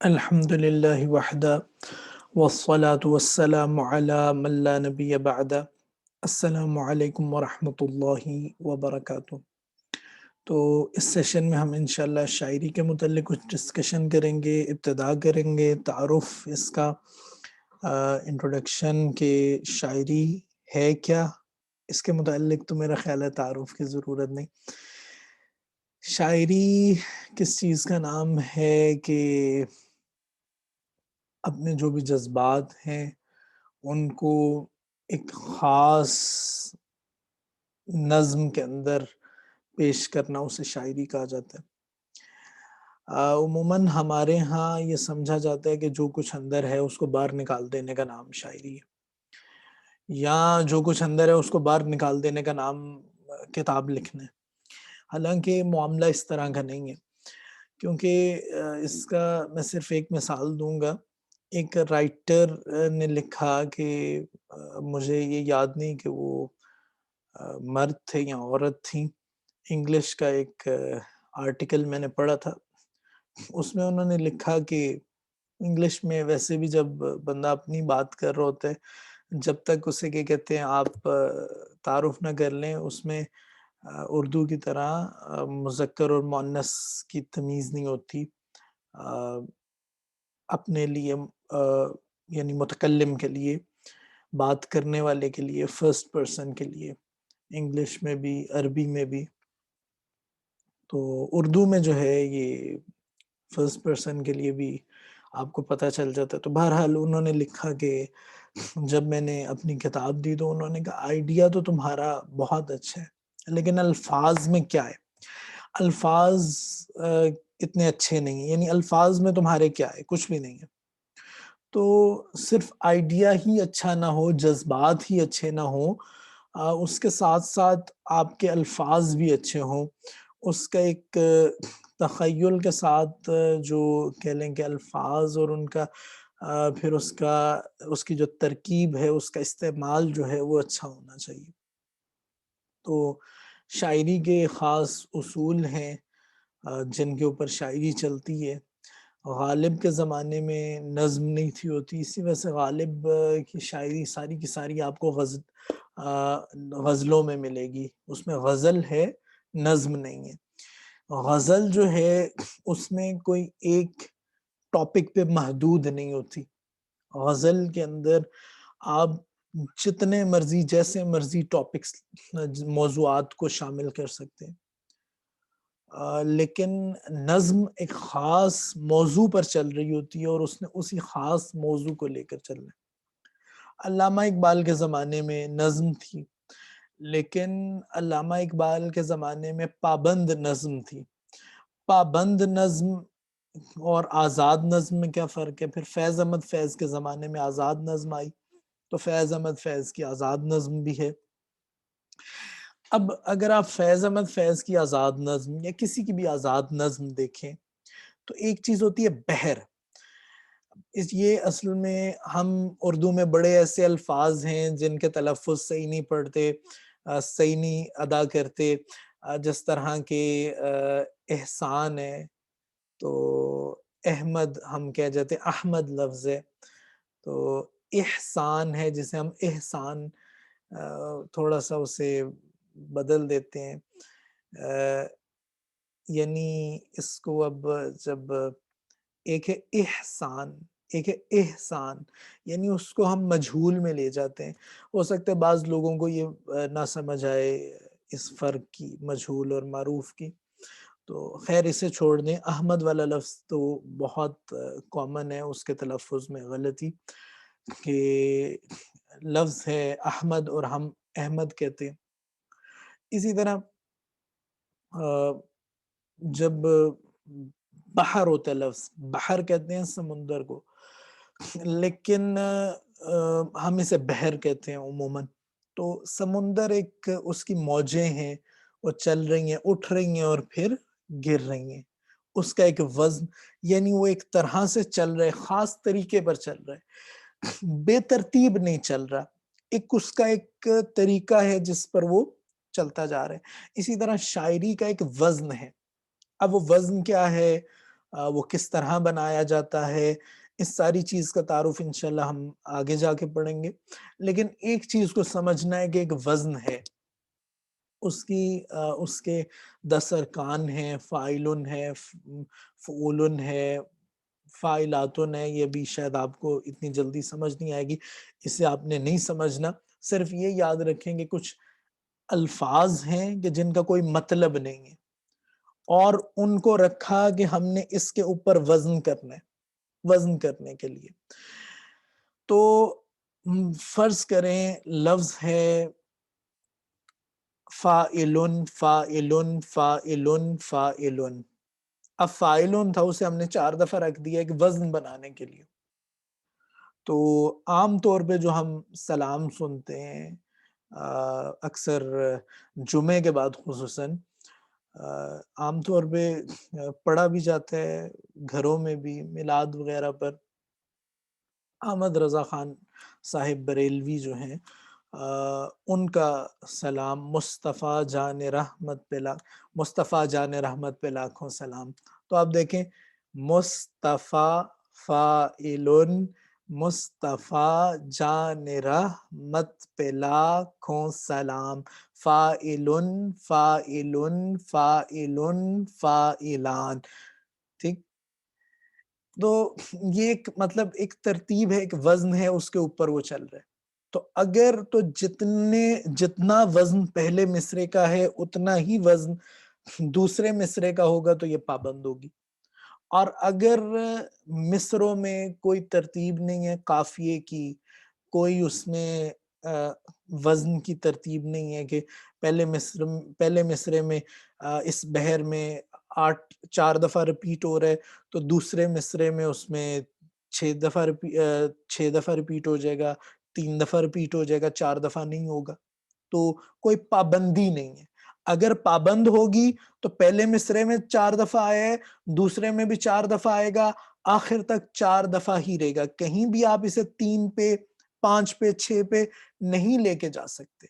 الحمد للہ وحدہ والصلاة والسلام علی من لا نبی بعدہ۔ السلام علیکم ورحمۃ اللہ وبرکاتہ۔ تو اس سیشن میں ہم انشاءاللہ شاعری کے متعلق کچھ ڈسکشن کریں گے، ابتدا کریں گے تعارف اس کا، انٹروڈکشن کہ شاعری ہے کیا۔ اس کے متعلق تو میرا خیال ہے تعارف کی ضرورت نہیں۔ شاعری کس چیز کا نام ہے کہ اپنے جو بھی جذبات ہیں ان کو ایک خاص نظم کے اندر پیش کرنا، اسے شاعری کہا جاتا ہے۔ عموماً ہمارے ہاں یہ سمجھا جاتا ہے کہ جو کچھ اندر ہے اس کو باہر نکال دینے کا نام شاعری ہے، یا جو کچھ اندر ہے اس کو باہر نکال دینے کا نام کتاب لکھنا ہے۔ حالانکہ معاملہ اس طرح کا نہیں ہے، کیونکہ اس کا میں صرف ایک مثال دوں گا۔ ایک رائٹر نے لکھا کہ مجھے یہ یاد نہیں کہ وہ مرد تھے یا عورت تھیں، انگلش کا ایک آرٹیکل میں نے پڑھا تھا، اس میں انہوں نے لکھا کہ انگلش میں ویسے بھی جب بندہ اپنی بات کر رہا ہوتا ہے، جب تک اسے کیا کہتے ہیں آپ تعارف نہ کر لیں، اس میں اردو کی طرح مذکر اور مؤنث کی تمیز نہیں ہوتی۔ اپنے لیے یعنی متکلم کے لیے، بات کرنے والے کے لیے، فرسٹ پرسن کے لیے، انگلش میں بھی عربی میں بھی۔ تو اردو میں جو ہے یہ فرسٹ پرسن کے لیے بھی آپ کو پتہ چل جاتا ہے۔ تو بہرحال انہوں نے لکھا کہ جب میں نے اپنی کتاب دی تو انہوں نے کہا آئیڈیا تو تمہارا بہت اچھا ہے، لیکن الفاظ میں کیا ہے؟ الفاظ اتنے اچھے نہیں ہیں، یعنی الفاظ میں تمہارے کیا ہے؟ کچھ بھی نہیں ہے۔ تو صرف آئیڈیا ہی اچھا نہ ہو، جذبات ہی اچھے نہ ہوں، اس کے ساتھ ساتھ آپ کے الفاظ بھی اچھے ہوں، اس کا ایک تخیل کے ساتھ جو کہہ لیں کہ الفاظ اور ان کا پھر اس کی جو ترکیب ہے، اس کا استعمال جو ہے وہ اچھا ہونا چاہیے۔ تو شاعری کے خاص اصول ہیں جن کے اوپر شاعری چلتی ہے۔ غالب کے زمانے میں نظم نہیں تھی ہوتی، اسی وجہ سے غالب کی شاعری ساری کی ساری آپ کو غزلوں میں ملے گی، اس میں غزل ہے، نظم نہیں ہے۔ غزل جو ہے اس میں کوئی ایک ٹاپک پہ محدود نہیں ہوتی، غزل کے اندر آپ جتنے مرضی جیسے مرضی ٹاپکس موضوعات کو شامل کر سکتے ہیں، لیکن نظم ایک خاص موضوع پر چل رہی ہوتی ہے اور اس نے اسی خاص موضوع کو لے کر چلنا ہے۔ علامہ اقبال کے زمانے میں نظم تھی، لیکن علامہ اقبال کے زمانے میں پابند نظم تھی۔ پابند نظم اور آزاد نظم میں کیا فرق ہے؟ پھر فیض احمد فیض کے زمانے میں آزاد نظم آئی، تو فیض احمد فیض کی آزاد نظم بھی ہے۔ اب اگر آپ فیض احمد فیض کی آزاد نظم یا کسی کی بھی آزاد نظم دیکھیں تو ایک چیز ہوتی ہے بحر۔ یہ اصل میں ہم اردو میں بڑے ایسے الفاظ ہیں جن کے تلفظ صحیح نہیں پڑھتے، صحیح نہیں ادا کرتے، جس طرح کے احسان ہے تو احمد ہم کہہ جاتے، احمد لفظ ہے تو احسان ہے جسے ہم احسان تھوڑا سا اسے بدل دیتے ہیں، یعنی اس کو اب جب ایک ہے احسان، ایک ہے احسان، یعنی اس کو ہم مجہول میں لے جاتے ہیں۔ ہو سکتا ہے بعض لوگوں کو یہ نہ سمجھ آئے اس فرق کی، مجہول اور معروف کی، تو خیر اسے چھوڑ دیں۔ احمد والا لفظ تو بہت کامن ہے، اس کے تلفظ میں غلطی کہ لفظ ہے احمد اور ہم احمد کہتے ہیں۔ اسی طرح جب بحر ہوتا ہے، لفظ بحر کہتے ہیں سمندر کو، لیکن ہم اسے بحر کہتے ہیں عموماً۔ تو سمندر ایک اس کی موجیں ہیں، وہ چل رہی ہیں، اٹھ رہی ہیں اور پھر گر رہی ہیں، اس کا ایک وزن، یعنی وہ ایک طرح سے چل رہا ہے، خاص طریقے پر چل رہا ہے، بے ترتیب نہیں چل رہا، اس کا ایک طریقہ ہے جس پر وہ چلتا جا رہا ہے۔ اسی طرح شاعری کا ایک وزن ہے۔ اب وہ وزن کیا ہے؟ وہ کس طرح بنایا جاتا ہے، اس ساری چیز کا تعارف انشاءاللہ ہم آگے جا کے پڑھیں گے. لیکن ایک چیز کو سمجھنا ہے کہ ایک وزن ہے، اس کے 10 ارکان ہیں، فاعلن ہے، فعولن ہے، فاعلاتن ہے. یہ بھی شاید آپ کو اتنی جلدی سمجھ نہیں آئے گی، اسے آپ نے نہیں سمجھنا. صرف یہ یاد رکھیں کہ کچھ الفاظ ہیں کہ جن کا کوئی مطلب نہیں ہے، اور ان کو رکھا کہ ہم نے اس کے اوپر وزن کرنا ہے، وزن کرنے کے لیے. تو فرض کریں لفظ ہے فاعلن فاعلن فاعلن فاعلن. اب فاعلن تھا، اسے ہم نے 4 دفعہ رکھ دیا ایک وزن بنانے کے لیے. تو عام طور پہ جو ہم سلام سنتے ہیں اکثر جمعے کے بعد خصوصاً، عام طور پہ پڑھا بھی جاتا ہے گھروں میں بھی، میلاد وغیرہ پر. احمد رضا خان صاحب بریلوی جو ہیں، ان کا سلام مصطفیٰ جان رحمت پہ مصطفیٰ جان رحمت پہ لاکھوں سلام. تو آپ دیکھیں مصطفیٰ فاعلن مصطفیٰ جان رحمت پہ لاکھوں سلام، فاعلن فاعلن فاعلن فاعلان. ٹھیک، تو یہ ایک مطلب ایک ترتیب ہے، ایک وزن ہے، اس کے اوپر وہ چل رہا ہے. تو اگر تو جتنا وزن پہلے مصرے کا ہے اتنا ہی وزن دوسرے مصرے کا ہوگا تو یہ پابند ہوگی. اور اگر مصروں میں کوئی ترتیب نہیں ہے قافیے کی، کوئی اس میں وزن کی ترتیب نہیں ہے کہ پہلے مصرے میں اس بحر میں 4 دفعہ ریپیٹ ہو رہا ہے تو دوسرے مصرے میں اس میں 6 دفعہ ریپیٹ ہو جائے گا، 3 دفعہ ریپیٹ ہو جائے گا، 4 دفعہ نہیں ہوگا. تو کوئی پابندی نہیں ہے. اگر پابند ہوگی تو پہلے مصرے میں 4 دفعہ آیا ہے، دوسرے میں بھی 4 دفعہ آئے گا، آخر تک 4 دفعہ ہی رہے گا. کہیں بھی آپ اسے 3 پہ 5 پہ 6 پہ نہیں لے کے جا سکتے.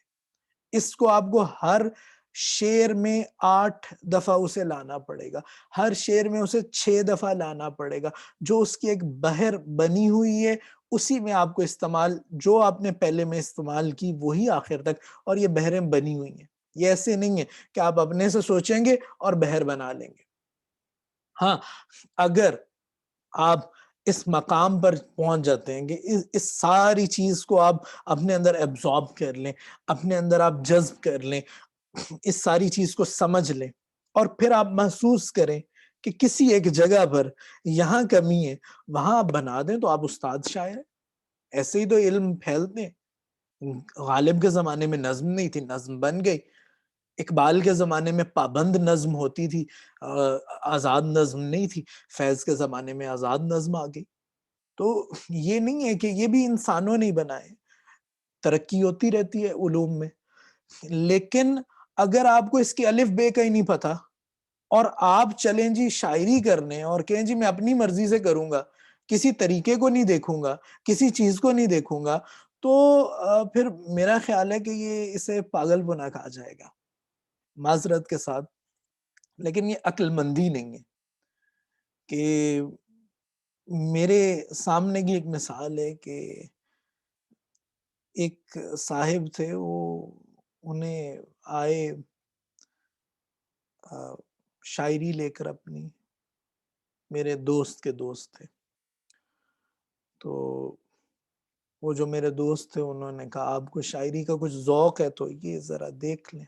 اس کو آپ کو ہر شعر میں 8 دفعہ اسے لانا پڑے گا، ہر شعر میں اسے 6 دفعہ لانا پڑے گا. جو اس کی ایک بحر بنی ہوئی ہے اسی میں آپ کو استعمال، جو آپ نے پہلے میں استعمال کی وہی آخر تک، اور یہ بحریں بنی ہوئی ہیں. یہ ایسے نہیں ہے کہ آپ اپنے سے سوچیں گے اور بحر بنا لیں گے. ہاں، اگر آپ اس مقام پر پہنچ جاتے ہیں کہ اس ساری چیز کو آپ اپنے اندر ایبزارب کر لیں، اپنے اندر آپ جذب کر لیں، اس ساری چیز کو سمجھ لیں، اور پھر آپ محسوس کریں کہ کسی ایک جگہ پر یہاں کمی ہے، وہاں آپ بنا دیں، تو آپ استاد شاعر ہیں. ایسے ہی تو علم پھیلتے ہیں. غالب کے زمانے میں نظم نہیں تھی، نظم بن گئی. اقبال کے زمانے میں پابند نظم ہوتی تھی، آزاد نظم نہیں تھی. فیض کے زمانے میں آزاد نظم آ گئی. تو یہ نہیں ہے کہ یہ بھی انسانوں نے بنائے، ترقی ہوتی رہتی ہے علوم میں. لیکن اگر آپ کو اس کی الف بے کا ہی نہیں پتا اور آپ چلیں جی شاعری کرنے اور کہیں جی میں اپنی مرضی سے کروں گا، کسی طریقے کو نہیں دیکھوں گا، کسی چیز کو نہیں دیکھوں گا، تو پھر میرا خیال ہے کہ یہ اسے پاگل پنا کہا جائے گا، معذرت کے ساتھ. لیکن یہ عقل مندی نہیں ہے. کہ میرے سامنے کی ایک مثال ہے کہ ایک صاحب تھے، وہ انہیں آئے شاعری لے کر اپنی، میرے دوست کے دوست تھے. تو وہ جو میرے دوست تھے انہوں نے کہا آپ کو شاعری کا کچھ ذوق ہے تو یہ ذرا دیکھ لیں.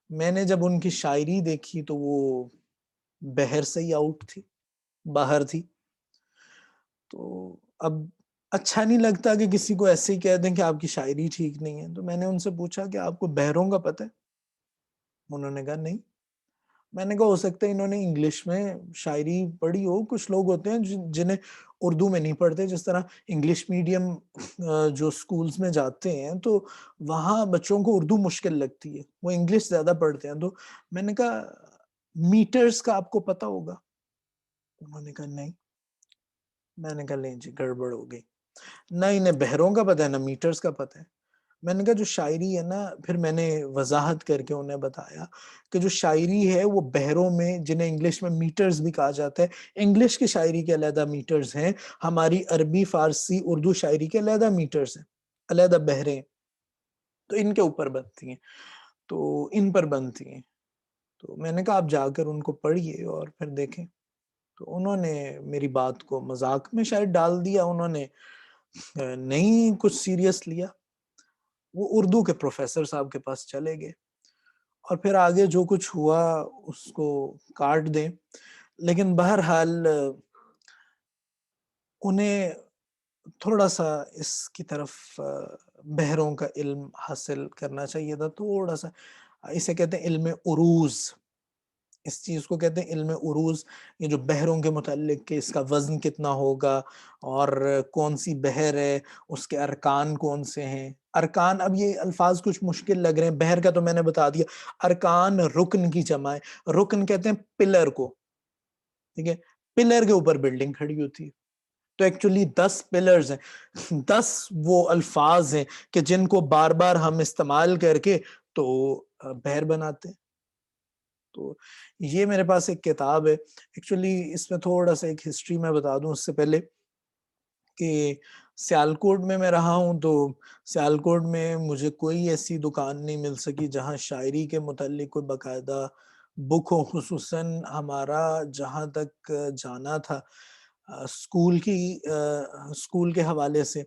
میں نے جب ان کی شاعری دیکھی تو وہ بحر سے ہی آؤٹ تھی، باہر تھی. تو اب اچھا نہیں لگتا کہ کسی کو ایسے ہی کہہ دیں کہ آپ کی شاعری ٹھیک نہیں ہے. تو میں نے ان سے پوچھا کہ آپ کو بحروں کا پتہ ہے؟ انہوں نے کہا نہیں. میں نے کہا ہو سکتا ہے انہوں نے انگلش میں شاعری پڑھی ہو. کچھ لوگ ہوتے ہیں جنہیں اردو میں نہیں پڑھتے، جس طرح انگلش میڈیم جو سکولز میں جاتے ہیں تو وہاں بچوں کو اردو مشکل لگتی ہے، وہ انگلش زیادہ پڑھتے ہیں. تو میں نے کہا میٹرز کا آپ کو پتہ ہوگا؟ انہوں نے کہا نہیں. میں نے کہا نہیں جی گڑبڑ ہو گئی، نہ انہیں بحروں کا پتہ ہے نہ میٹرز کا پتہ ہے. میں نے کہا جو شاعری ہے نا، پھر میں نے وضاحت کر کے انہیں بتایا کہ جو شاعری ہے وہ بحروں میں، جنہیں انگلش میں میٹرز بھی کہا جاتا ہے، انگلش کی شاعری کے علیحدہ میٹرز ہیں، ہماری عربی، فارسی، اردو شاعری کے علیحدہ میٹرز ہیں، علیحدہ بحریں، تو ان کے اوپر بنتی ہیں، تو ان پر بنتی ہیں. تو میں نے کہا آپ جا کر ان کو پڑھیے اور پھر دیکھیں. تو انہوں نے میری بات کو مذاق میں شاید ڈال دیا، انہوں نے نہیں کچھ سیریس لیا. وہ اردو کے پروفیسر صاحب کے پاس چلے گئے اور پھر آگے جو کچھ ہوا اس کو کاٹ دیں. لیکن بہرحال انہیں تھوڑا سا اس کی طرف بحروں کا علم حاصل کرنا چاہیے تھا، تھوڑا سا. اسے کہتے ہیں علم عروض، اس چیز کو کہتے ہیں علم عروض. یہ جو بحروں کے متعلق کہ اس کا وزن کتنا ہوگا اور کون سی بحر ہے، اس کے ارکان کون سے ہیں. ارکان، اب یہ الفاظ کچھ مشکل لگ رہے ہیں، بحر کا تو میں نے بتا دیا. ارکان رکن کی جمع ہے، رکن کہتے ہیں پلر کو، ٹھیک ہے. پلر کے اوپر بلڈنگ کھڑی ہوتی ہے، تو ایکچولی 10 پلرز ہیں، 10 وہ الفاظ ہیں کہ جن کو بار بار ہم استعمال کر کے تو بحر بناتے ہیں. تو یہ میرے پاس ایک کتاب ہے. ایکچولی اس میں تھوڑا سا ایک ہسٹری میں بتا دوں اس سے پہلے کہ سیالکوٹ میں رہا ہوں، تو سیالکوٹ میں مجھے کوئی ایسی دکان نہیں مل سکی جہاں شاعری کے متعلق کوئی باقاعدہ بک ہو. خصوصاً ہمارا جہاں تک جانا تھا اسکول کے حوالے سے،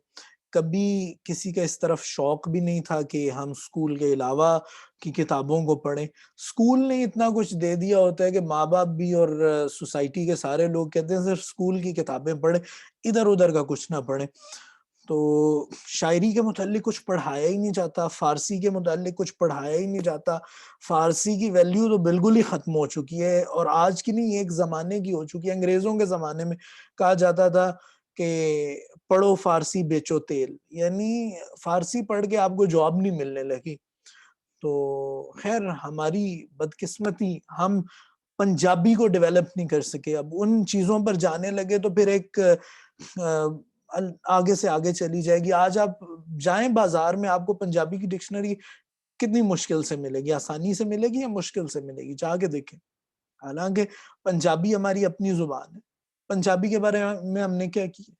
کبھی کسی کا اس طرف شوق بھی نہیں تھا کہ ہم اسکول کے علاوہ کی کتابوں کو پڑھیں. اسکول نے اتنا کچھ دے دیا ہوتا ہے کہ ماں باپ بھی اور سوسائٹی کے سارے لوگ کہتے ہیں صرف اسکول کی کتابیں پڑھیں، ادھر ادھر کا کچھ نہ پڑھیں. تو شاعری کے متعلق کچھ پڑھایا ہی نہیں جاتا، فارسی کے متعلق کچھ پڑھایا ہی نہیں جاتا. فارسی کی ویلیو تو بالکل ہی ختم ہو چکی ہے، اور آج کی نہیں، ایک زمانے کی ہو چکی ہے. انگریزوں کے زمانے میں کہا جاتا تھا کہ پڑھو فارسی بیچو تیل، یعنی فارسی پڑھ کے آپ کو جاب نہیں ملنے لگی. تو خیر ہماری بدقسمتی، ہم پنجابی کو ڈیولپ نہیں کر سکے. اب ان چیزوں پر جانے لگے تو پھر ایک آگے سے آگے چلی جائے گی. آج آپ جائیں بازار میں، آپ کو پنجابی کی ڈکشنری کتنی مشکل سے ملے گی، آسانی سے ملے گی یا مشکل سے ملے گی، جا کے دیکھیں. حالانکہ پنجابی ہماری اپنی زبان ہے، پنجابی کے بارے میں ہم نے کیا کیا،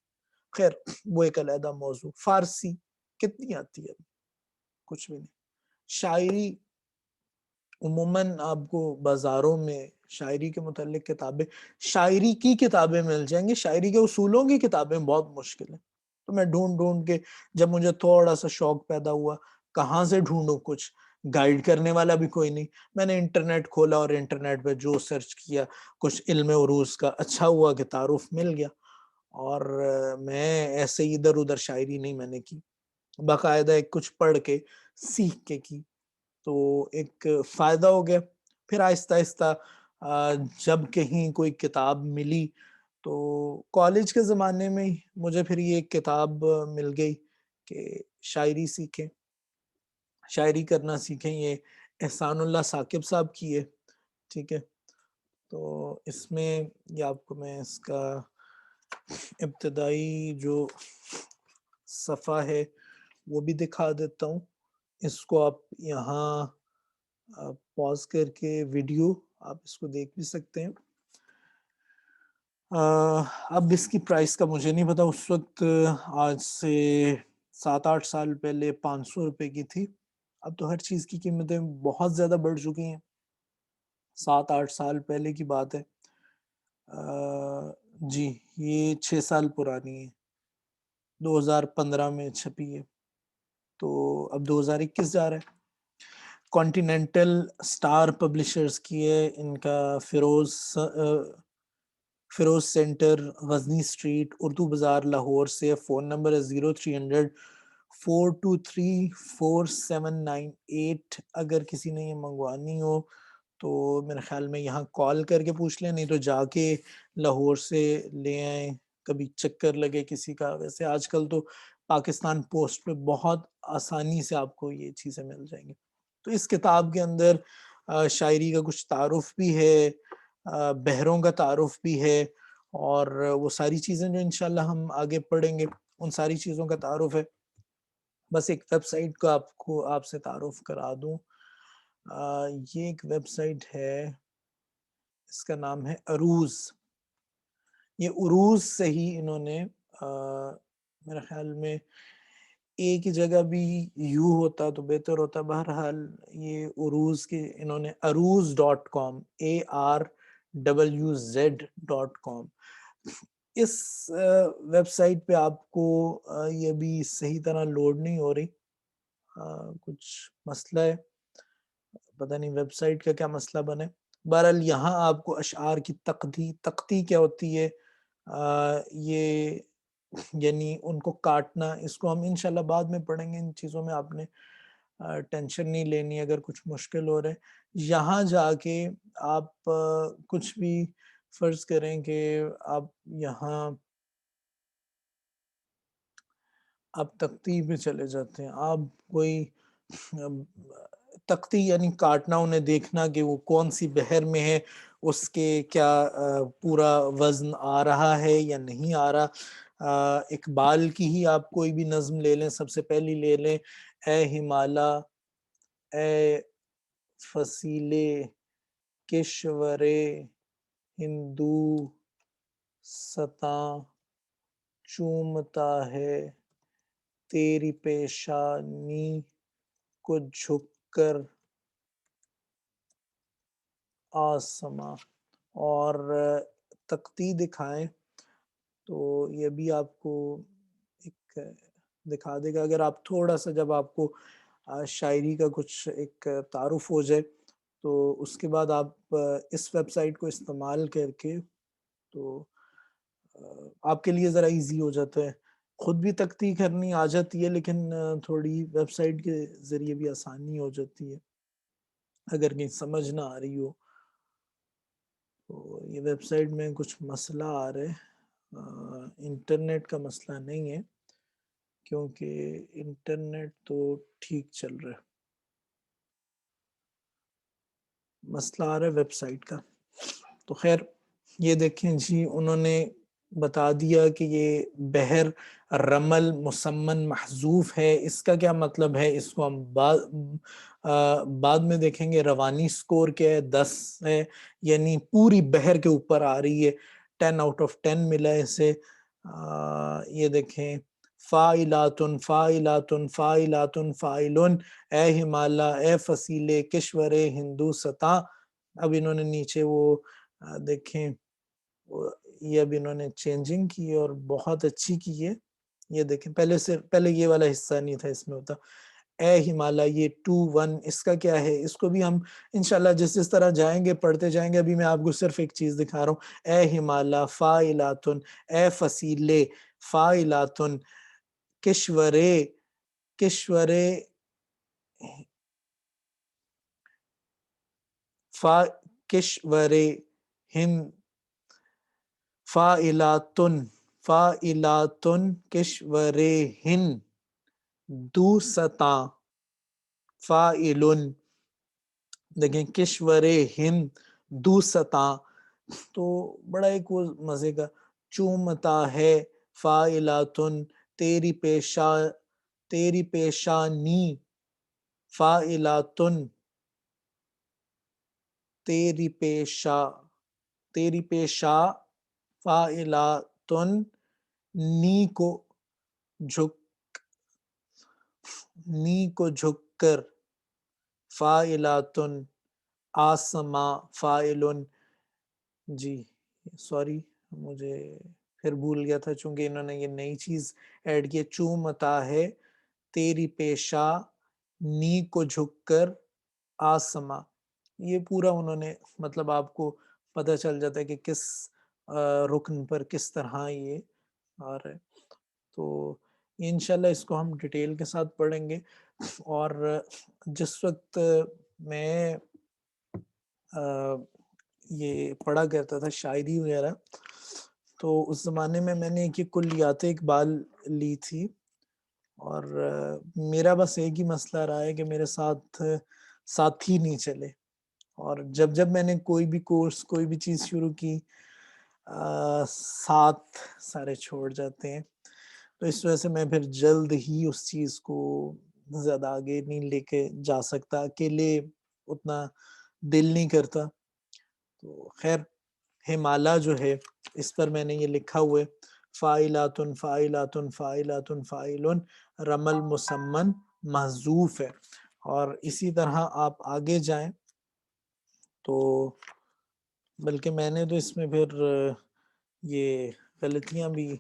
خیر وہ ایک علیحدہ موضوع. فارسی کتنی آتی ہے؟ کچھ بھی نہیں. شاعری عموماً آپ کو بازاروں میں شاعری کے متعلق کتابیں، شاعری کی کتابیں مل جائیں گی، شاعری کے اصولوں کی کتابیں بہت مشکل ہیں. تو میں ڈھونڈ ڈھونڈ کے، جب مجھے تھوڑا سا شوق پیدا ہوا کہاں سے ڈھونڈوں، کچھ گائیڈ کرنے والا بھی کوئی نہیں، میں نے انٹرنیٹ کھولا اور انٹرنیٹ پہ جو سرچ کیا، کچھ علم عروض کا اچھا ہوا کہ تعارف مل گیا. اور میں ایسے ادھر ادھر شاعری نہیں میں نے کی، باقاعدہ ایک کچھ پڑھ کے سیکھ کے کی، تو ایک فائدہ ہو گیا. پھر آہستہ آہستہ جب کہیں کوئی کتاب ملی، تو کالج کے زمانے میں مجھے پھر یہ ایک کتاب مل گئی کہ شاعری سیکھیں، شاعری کرنا سیکھیں. یہ احسان اللہ ثاقب صاحب کی ہے، ٹھیک ہے. تو اس میں یہ آپ کو میں اس کا ابتدائی جو صفحہ ہے وہ بھی دکھا دیتا ہوں. اس کو آپ یہاں پاز کر کے ویڈیو آپ اس کو دیکھ بھی سکتے ہیں. اب اس کی پرائس کا مجھے نہیں پتا، اس وقت آج سے 7-8 سال پہلے 500 روپے کی تھی. اب تو ہر چیز کی قیمتیں بہت زیادہ بڑھ چکی ہیں، 7-8 سال پہلے کی بات ہے. جی یہ 6 سال پرانی ہے، 2015 میں چھپی ہے، تو اب 2021 جا رہا ہے. کانٹیننٹل سٹار پبلشرز کی ہے. ان کا فیروز سینٹر، غزنی اسٹریٹ، اردو بازار، لاہور سے. فون نمبر ہے 0300-423-4798. اگر کسی نے یہ منگوانی ہو تو میرے خیال میں یہاں کال کر کے پوچھ لیں، نہیں تو جا کے لاہور سے لے آئیں، کبھی چکر لگے کسی کا. ویسے آج کل تو پاکستان پوسٹ پہ بہت آسانی سے آپ کو یہ چیزیں مل جائیں گی. تو اس کتاب کے اندر شاعری کا کچھ تعارف بھی ہے، بحروں کا تعارف بھی ہے، اور وہ ساری چیزیں جو انشاءاللہ ہم آگے پڑھیں گے ان ساری چیزوں کا تعارف ہے. بس ایک ویب سائٹ کو آپ سے تعارف کرا دوں. یہ ایک ویب سائٹ ہے، اس کا نام ہے عروض. یہ عروض سے ہی انہوں نے میرے خیال میں ایک ہی جگہ بھی یو ہوتا تو بہتر ہوتا. بہرحال یہ عروض کے انہوں نے aruz.com ARWZ.com. اس ویب سائٹ پہ آپ کو یہ بھی صحیح طرح لوڈ نہیں ہو رہی، کچھ مسئلہ ہے، پتہ نہیں ویب سائٹ کا کیا مسئلہ بنے. بہرحال یہاں آپ کو اشعار کی تختی کیا ہوتی ہے، یہ یعنی ان کو کاٹنا، اس کو ہم انشاءاللہ بعد میں پڑھیں گے. ان چیزوں میں آپ نے ٹینشن نہیں لینی اگر کچھ مشکل ہو رہے. یہاں جا کے آپ کچھ بھی فرض کریں کہ آپ یہاں آپ تختی پہ چلے جاتے ہیں، آپ کوئی تختی یعنی کاٹنا، انہیں دیکھنا کہ وہ کون سی بحر میں ہے، اس کے کیا پورا وزن آ رہا ہے یا نہیں آ رہا. اقبال کی ہی آپ کوئی بھی نظم لے لیں، سب سے پہلی لے لیں، اے ہمالا اے فصیلے کشور ہندو ستاں چومتا ہے تیری پیشانی کو جھک کر آسماں. اور تختی دکھائیں تو یہ بھی آپ کو ایک دکھا دے گا. اگر آپ تھوڑا سا، جب آپ کو شاعری کا کچھ ایک تعارف ہو جائے تو اس کے بعد آپ اس ویب سائٹ کو استعمال کر کے تو آپ کے لیے ذرا ایزی ہو جاتا ہے. خود بھی تختی کرنی آ جاتی ہے، لیکن تھوڑی ویب سائٹ کے ذریعے بھی آسانی ہو جاتی ہے اگر کہیں سمجھ نہ آ رہی ہو. تو یہ ویب سائٹ میں کچھ مسئلہ آ رہا ہے، انٹرنیٹ کا مسئلہ نہیں ہے کیونکہ انٹرنیٹ تو ٹھیک چل رہا ہے، مسئلہ آ رہا ہے ویب سائٹ کا. تو خیر یہ دیکھیں جی، انہوں نے بتا دیا کہ یہ بحر رمل مسمن محذوف ہے. اس کا کیا مطلب ہے، اس کو ہم بعد میں دیکھیں گے. روانی سکور کیا ہے، 10 ہے، یعنی پوری بحر کے اوپر آ رہی ہے، 10 آؤٹ آف 10 ملا اسے. یہ دیکھیں، فائلاتن فائلاتن فائلاتن فائلن، اے ہمالا اے فصیلے کشور ہندو ستاں. اب انہوں نے نیچے وہ دیکھیں، یہ اب انہوں نے چینجنگ کی اور بہت اچھی کی ہے. یہ دیکھیں، پہلے یہ والا حصہ نہیں تھا اس میں ہوتا. اے ہمالا، یہ 2-1 اس کا کیا ہے، اس کو بھی ہم انشاءاللہ جس طرح جائیں گے پڑھتے جائیں گے. ابھی میں آپ کو صرف ایک چیز دکھا رہا ہوں. اے ہمالا فائلاتن، اے فصیلے فائلاتن کشورے کشورے کشورے ہند فائلاتن فائلاتن کشورے ہند دو ستاں فائلن. دیکھیں، کشور ہند دو ستاں، تو بڑا ایک وہ مزے کا. چومتا ہے فائلاتن، تیری پیشانی فائلاتن، تیری پیشا فائلاتن، نی کو جھک کر فائلاتن آسماں فائلن. جی سوری، مجھے پھر بھول گیا تھا چونکہ انہوں نے یہ نئی چیز ایڈ کی. چومتا ہے تیری پیشا نی کو جھک کر آسماں. یہ پورا انہوں نے مطلب آپ کو پتہ چل جاتا ہے کہ کس رکن پر کس طرح یہ آ رہا ہے. تو انشاءاللہ اس کو ہم ڈیٹیل کے ساتھ پڑھیں گے. اور جس وقت میں یہ پڑھا کرتا تھا شاعری وغیرہ، تو اس زمانے میں نے ایک کلیات اقبال لی تھی، اور میرا بس ایک ہی مسئلہ رہا ہے کہ میرے ساتھی نہیں چلے. اور جب میں نے کوئی بھی کورس کوئی بھی چیز شروع کی، ساتھ سارے چھوڑ جاتے ہیں. تو اس وجہ سے میں پھر جلد ہی اس چیز کو زیادہ آگے نہیں لے کے جا سکتا، اکیلے اتنا دل نہیں کرتا. تو خیر ہمالا جو ہے اس پر میں نے یہ لکھا ہوا ہے فاعلات فاعلات فاعلات فاعلن رمل مسمن محذوف ہے. اور اسی طرح آپ آگے جائیں تو بلکہ میں نے تو اس میں پھر یہ غلطیاں بھی،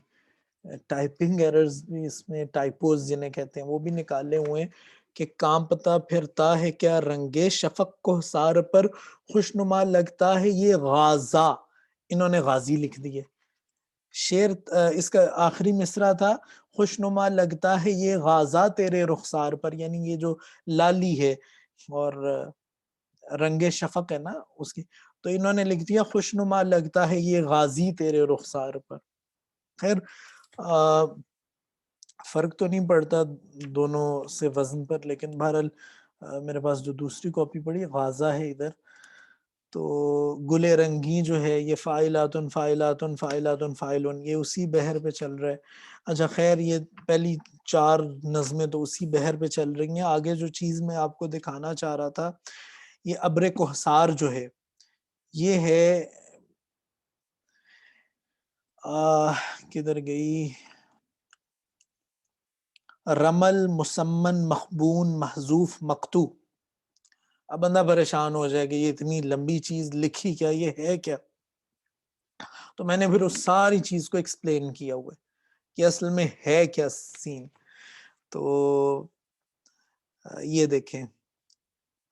ٹائپنگ ایررز بھی اس میں، ٹائپوز جنہیں کہتے ہیں وہ بھی نکالے ہوئے ہیں کہ کانپتا پھرتا ہے کیا رنگے شفق کو سار پر خوشنما لگتا ہے یہ غازہ، انہوں نے غازی لکھ دیے. شعر اس کا آخری مصرع تھا خوشنما لگتا ہے یہ غازہ تیرے رخسار پر، یعنی یہ جو لالی ہے اور رنگ شفق ہے نا اس کی، تو انہوں نے لکھ دیا خوشنما لگتا ہے یہ غازی تیرے رخسار پر. خیر فرق تو نہیں پڑتا دونوں سے وزن پر، لیکن بہرحال میرے پاس جو دوسری کاپی پڑی غازہ ہے ادھر، تو گل رنگی جو ہے یہ فاعلات فاعلات فاعلات فاعلون، یہ اسی بحر پہ چل رہا ہے. اچھا خیر یہ پہلی 4 نظمیں تو اسی بحر پہ چل رہی ہیں. آگے جو چیز میں آپ کو دکھانا چاہ رہا تھا، یہ ابر کوہسار جو ہے یہ ہے کدھر گئی، رمل مسمن مخبون محذوف مقتو. اب بندہ پریشان ہو جائے کہ یہ اتنی لمبی چیز لکھی کیا، یہ ہے کیا؟ تو میں نے پھر اس ساری چیز کو ایکسپلین کیا ہوا ہے کہ اصل میں ہے کیا سین. تو یہ دیکھیں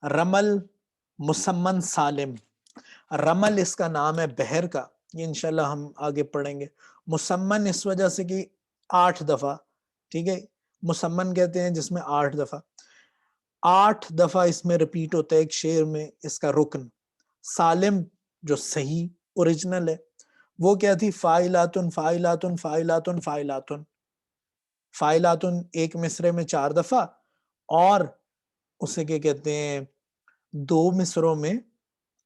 رمل مسمن سالم، رمل اس کا نام ہے بحر کا، یہ انشاءاللہ ہم آگے پڑھیں گے. مسمن اس وجہ سے کہ 8 دفعہ، ٹھیک ہے، مسمن کہتے ہیں جس میں 8 دفعہ، 8 دفعہ اس میں ریپیٹ ہوتا ہے ایک شعر میں اس کا رکن. سالم جو صحیح اوریجنل ہے وہ کیا تھی، فاعلات فاعلات فاعلات فاعلات. فاعلات ایک مصرے میں 4 دفعہ، اور اسے کیا کہتے ہیں 2 مصروں میں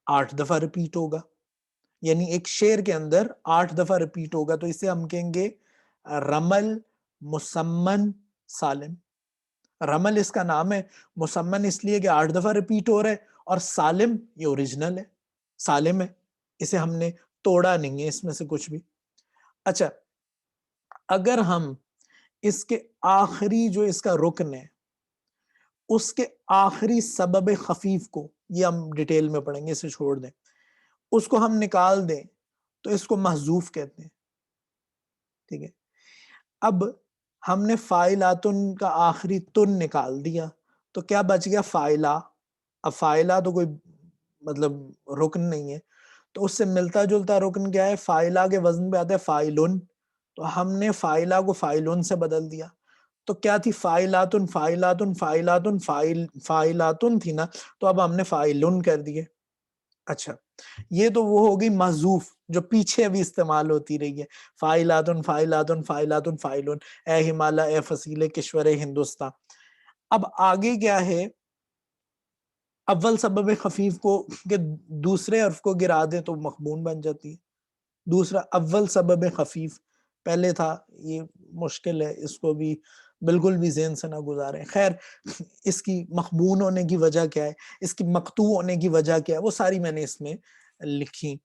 8 دفعہ ریپیٹ ہوگا، یعنی ایک شعر کے اندر 8 دفعہ ریپیٹ ہوگا. تو اسے ہم کہیں گے رمل مسمن سالم. رمل اس کا نام ہے، مسمن اس لیے کہ 8 دفعہ ریپیٹ ہو رہا ہے، اور سالم یہ اوریجنل ہے، سالم ہے، اسے ہم نے توڑا نہیں ہے اس میں سے کچھ بھی. اچھا اگر ہم اس کے آخری جو اس کا رکن ہے اس کے آخری سبب خفیف کو، یہ ہم ڈیٹیل میں پڑھیں گے، اسے چھوڑ دیں، اس کو ہم نکال دیں تو اس کو محذوف کہتے ہیں. ٹھیک ہے، اب ہم نے فاعلاتن کا آخری تن نکال دیا تو کیا بچ گیا، فاعلہ. اب فاعلہ تو کوئی مطلب رکن نہیں ہے، تو اس سے ملتا جلتا رکن کیا ہے، فاعلہ کے وزن پہ آتا ہے فاعلن، تو ہم نے فاعلہ کو فاعلن سے بدل دیا. تو کیا تھی، فاعلاتن فاعلاتن فاعلاتن فاعلاتن تھی نا، تو اب ہم نے فاعلن کر دیے. اچھا یہ تو وہ ہو گئی محذوف جو پیچھے ابھی استعمال ہوتی رہی ہے، فاعلاتن فاعلاتن فاعلاتن فاعلن، اے ہمالا اے فصیل کشور ہندوستان. اب آگے کیا ہے، اول سبب خفیف کو کہ دوسرے حرف کو گرا دیں تو مخبون بن جاتی ہے. دوسرا اول سبب خفیف پہلے تھا، یہ مشکل ہے، اس کو بھی بالکل بھی ذہن سے نہ گزاریں. خیر اس کی مخبون ہونے کی وجہ کیا ہے، اس کی مقطوع ہونے کی وجہ کیا ہے، وہ ساری میں نے اس میں لکھی.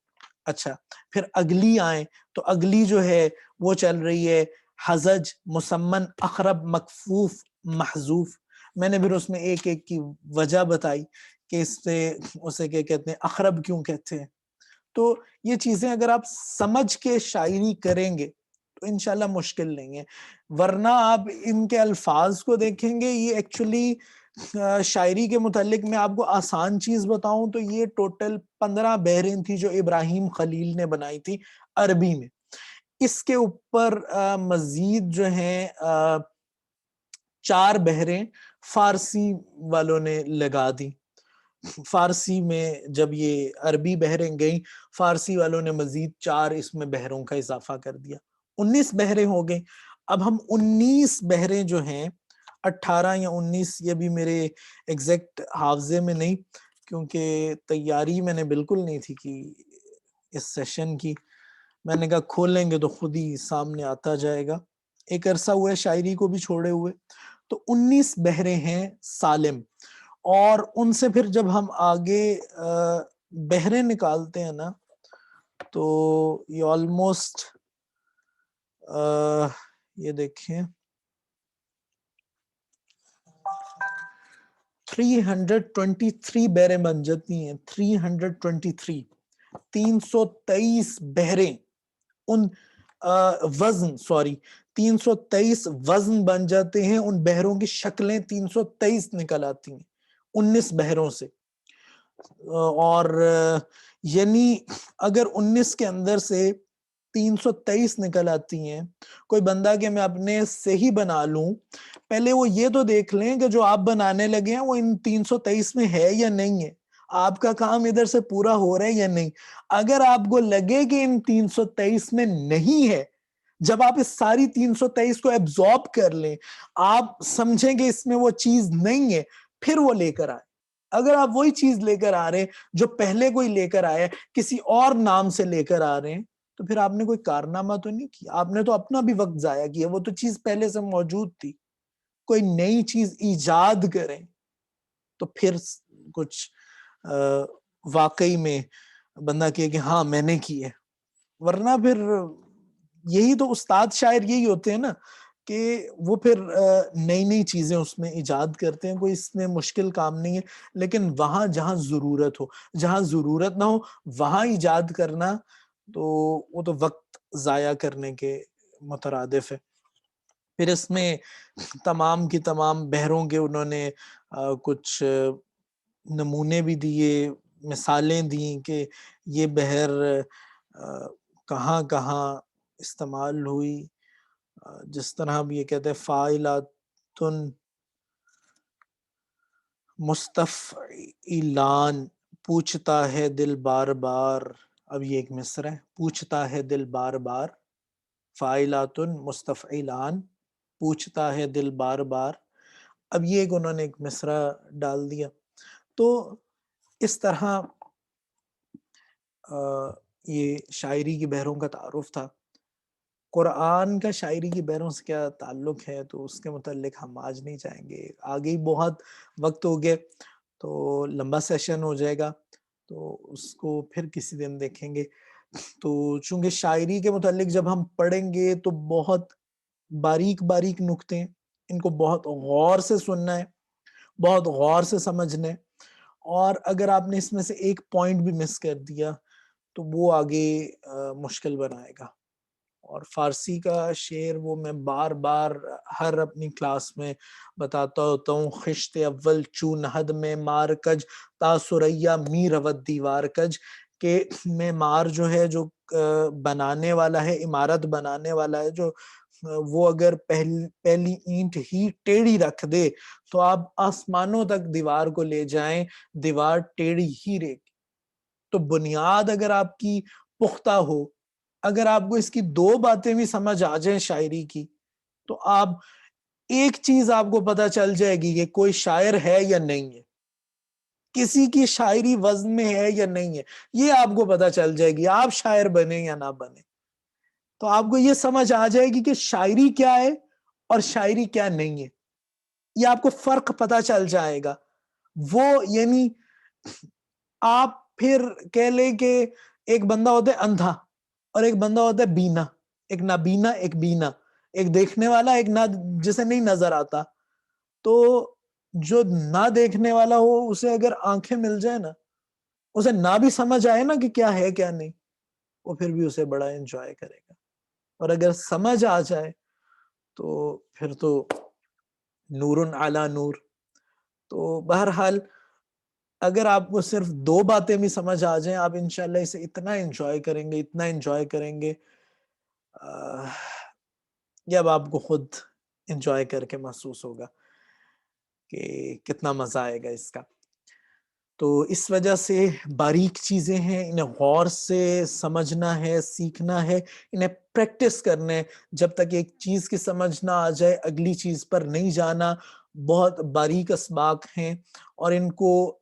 اچھا پھر اگلی آئیں تو اگلی جو ہے وہ چل رہی ہے حزج مسمن اقرب مکفوف محذوف. میں نے پھر اس میں ایک ایک کی وجہ بتائی کہ اس سے اسے کیا کہتے ہیں، اقرب کیوں کہتے ہیں. تو یہ چیزیں اگر آپ سمجھ کے شاعری کریں گے تو انشاءاللہ مشکل نہیں ہے، ورنہ آپ ان کے الفاظ کو دیکھیں گے. یہ ایکچولی شاعری کے متعلق میں آپ کو آسان چیز بتاؤں تو یہ ٹوٹل 15 بحریں تھی جو ابراہیم خلیل نے بنائی تھی عربی میں. اس کے اوپر مزید جو ہیں 4 بحریں فارسی والوں نے لگا دی. فارسی میں جب یہ عربی بحریں گئیں، فارسی والوں نے مزید 4 اس میں بحروں کا اضافہ کر دیا، 19 بحریں ہو گئیں. اب ہم 19 بحریں جو ہیں 18 یا 19، یہ بھی میرے ایگزیکٹ حافظے میں نہیں کیونکہ تیاری میں نے بالکل نہیں تھی کی اس سیشن کی. میں نے کہا کھولیں گے تو خود ہی سامنے آتا جائے گا. ایک عرصہ ہوا ہے شاعری کو بھی چھوڑے ہوئے. تو 19 بہریں ہیں سالم, اور ان سے پھر جب ہم آگے بہریں نکالتے ہیں نا تو یہ آلموسٹ یہ دیکھیں 323 بہریں بن جاتی ہیں. 323 323 بہریں ان وزن 323 وزن بن جاتے ہیں, ان بہروں کی شکلیں 323 نکل آتی ہیں 19 بہروں سے. اور یعنی اگر 19 کے اندر سے 323 نکل آتی ہیں, کوئی بندہ کہ میں اپنے سے ہی بنا لوں, پہلے وہ یہ تو دیکھ لیں کہ جو آپ بنانے لگے ہیں وہ ان 323 میں ہے یا نہیں ہے, آپ کا کام ادھر سے پورا ہو رہا ہے یا نہیں. اگر آپ کو لگے کہ ان 323 میں نہیں ہے, جب آپ اس ساری 323 کو ایبزارب کر لیں, آپ سمجھیں کہ اس میں وہ چیز نہیں ہے, پھر وہ لے کر آئے. اگر آپ وہی چیز لے کر آ رہے ہیں جو پہلے کوئی لے کر آیا, کسی اور نام سے لے کر آ رہے ہیں, تو پھر آپ نے کوئی کارنامہ تو نہیں کیا, آپ نے تو اپنا بھی وقت ضائع کیا, وہ تو چیز پہلے سے موجود تھی. کوئی نئی چیز ایجاد کریں تو پھر کچھ واقعی میں بندہ کہے کہ ہاں میں نے کی ہے. ورنہ پھر یہی تو استاد شاعر یہی ہوتے ہیں نا کہ وہ پھر نئی نئی چیزیں اس میں ایجاد کرتے ہیں. کوئی اس میں مشکل کام نہیں ہے, لیکن وہاں جہاں ضرورت ہو, جہاں ضرورت نہ ہو وہاں ایجاد کرنا تو وہ تو وقت ضائع کرنے کے مترادف ہے. پھر اس میں تمام کی تمام بہروں کے انہوں نے کچھ نمونے بھی دیے, مثالیں دیں کہ یہ بہر کہاں کہاں استعمال ہوئی. جس طرح اب یہ کہتے ہیں فاعلاتن مستفعلان, پوچھتا ہے دل بار بار. اب یہ ایک مصرع ہے, پوچھتا ہے دل بار بار, فاعلاتن مستفعلان, پوچھتا ہے دل بار بار. اب یہ ایک انہوں نے ایک مصرع ڈال دیا. تو اس طرح یہ شاعری کی بہروں کا تعارف تھا. قرآن کا شاعری کی بہروں سے کیا تعلق ہے تو اس کے متعلق ہم آج نہیں جائیں گے, آگے ہی بہت وقت ہو گئے تو لمبا سیشن ہو جائے گا, تو اس کو پھر کسی دن دیکھیں گے. تو چونکہ شاعری کے متعلق جب ہم پڑھیں گے تو بہت باریک باریک نکتے ہیں, ان کو بہت غور سے سننا ہے, بہت غور سے سمجھنا ہے. اور اگر آپ نے اس میں سے ایک پوائنٹ بھی مس کر دیا تو وہ آگے مشکل بنائے گا. اور فارسی کا شعر وہ میں بار بار ہر اپنی کلاس میں بتاتا ہوتا ہوں, خشت اول چو نہد میں مار کج تا سریا می رود دیوار کج, کہ معمار جو ہے, جو بنانے والا ہے, عمارت بنانے والا ہے, جو وہ اگر پہلی اینٹ ہی ٹیڑھی رکھ دے تو آپ آسمانوں تک دیوار کو لے جائیں, دیوار ٹیڑھی ہی رہے گی. تو بنیاد اگر آپ کی پختہ ہو, اگر آپ کو اس کی دو باتیں بھی سمجھ آ جائیں شاعری کی, تو آپ ایک چیز آپ کو پتہ چل جائے گی کہ کوئی شاعر ہے یا نہیں ہے, کسی کی شاعری وزن میں ہے یا نہیں ہے, یہ آپ کو پتہ چل جائے گی, آپ شاعر بنے یا نہ بنے. تو آپ کو یہ سمجھ آ جائے گی کہ شاعری کیا ہے اور شاعری کیا نہیں ہے, یہ آپ کو فرق پتہ چل جائے گا. وہ یعنی آپ پھر کہہ لیں کہ ایک بندہ ہوتا ہے اندھا اور ایک بندہ ہوتا ہے بینا, ایک نابینا ایک بینا, ایک دیکھنے والا ایک نہ جسے نہیں نظر آتا. تو جو نہ دیکھنے والا ہو اسے اگر آنکھیں مل جائے نا, اسے نہ بھی سمجھ آئے نا کہ کیا ہے کیا نہیں, وہ پھر بھی اسے بڑا انجوائے کرے گا. اور اگر سمجھ آ جائے تو پھر تو نور علی نور. تو بہرحال اگر آپ کو صرف دو باتیں بھی سمجھ آ جائیں, آپ انشاءاللہ اسے اتنا انجوائے کریں گے, اتنا انجوائے کریں گے, یہ اب آپ کو خود انجوائے کر کے محسوس ہوگا کہ کتنا مزہ آئے گا اس کا. تو اس وجہ سے باریک چیزیں ہیں, انہیں غور سے سمجھنا ہے, سیکھنا ہے, انہیں پریکٹس کرنا ہے. جب تک ایک چیز کی سمجھ نہ آ جائے اگلی چیز پر نہیں جانا. بہت باریک اسباق ہیں اور ان کو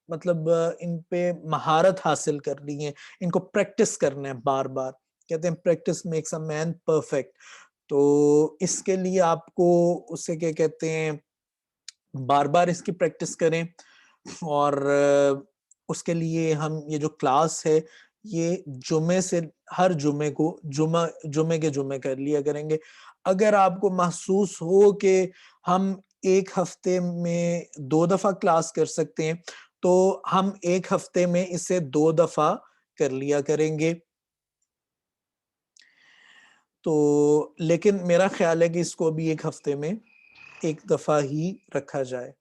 مطلب ان پہ مہارت حاصل کرنی ہے, ان کو پریکٹس کرنا ہے بار بار. کہتے ہیں practice makes a man perfect. تو اس کے لیے آپ کو اسے کیا کہتے ہیں بار بار اس کی پریکٹس کریں، اور اس کے لیے ہم یہ جو کلاس ہے یہ جمعے سے ہر جمعے کو جمعے کے جمعے کر لیا کریں گے۔ اگر آپ کو محسوس ہو کہ ہم ایک ہفتے میں 2 دفعہ کلاس کر سکتے ہیں تو ہم ایک ہفتے میں اسے 2 دفعہ کر لیا کریں گے۔ تو لیکن میرا خیال ہے کہ اس کو بھی ایک ہفتے میں ایک دفعہ ہی رکھا جائے۔